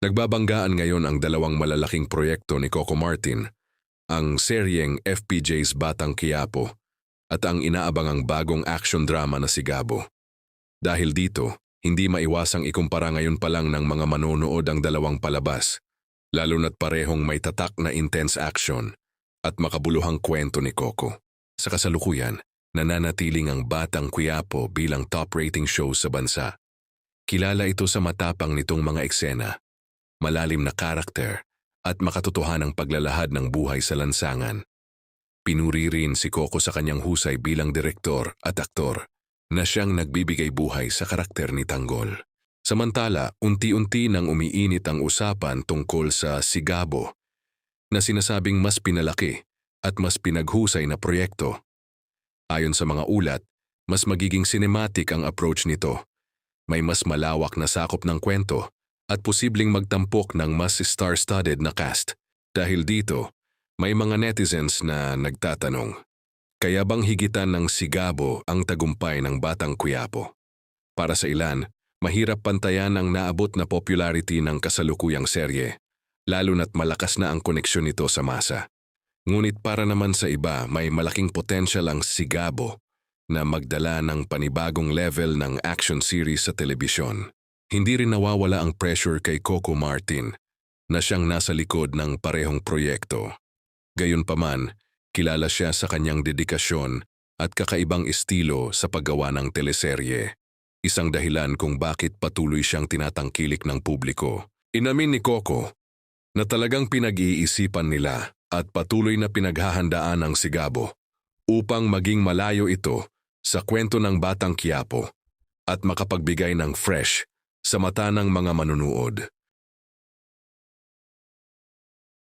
Nagbabanggaan ngayon ang dalawang malalaking proyekto ni Coco Martin, ang seryeng FPJ's Batang Quiapo at ang inaabangang bagong action drama na si Gabo. Dahil dito, hindi maiwasang ikumpara ngayon pa lang ng mga manonood ang dalawang palabas, lalo na't parehong may tatak na intense action at makabuluhang kwento ni Coco. Sa kasalukuyan, nananatiling ang Batang Quiapo bilang top rating show sa bansa. Kilala ito sa matapang nitong mga eksena, malalim na karakter at makatotohanang paglalahad ng buhay sa lansangan. Pinuri rin si Coco sa kanyang husay bilang direktor at aktor na siyang nagbibigay buhay sa karakter ni Tanggol. Samantala, unti-unti nang umiinit ang usapan tungkol sa si Gabo na sinasabing mas pinalaki at mas pinaghusay na proyekto. Ayon sa mga ulat, mas magiging cinematic ang approach nito. May mas malawak na sakop ng kwento at posibleng magtampok ng mas star-studded na cast. Dahil dito, may mga netizens na nagtatanong, kaya bang higitan ng si Gabo ang tagumpay ng Batang Quiapo? Para sa ilan, mahirap pantayan ang naabot na popularity ng kasalukuyang serye, lalo na't malakas na ang koneksyon nito sa masa. Ngunit para naman sa iba, may malaking potential ang si Gabo na magdala ng panibagong level ng action series sa telebisyon. Hindi rin nawawala ang pressure kay Coco Martin na siyang nasa likod ng parehong proyekto. Gayunpaman, kilala siya sa kanyang dedikasyon at kakaibang estilo sa paggawa ng teleserye. Isang dahilan kung bakit patuloy siyang tinatangkilik ng publiko. Inamin ni Coco na talagang pinag-iisipan nila at patuloy na pinaghahandaan ang si Gabo upang maging malayo ito sa kwento ng Batang Quiapo at makapagbigay ng fresh sa mata ng mga manunood.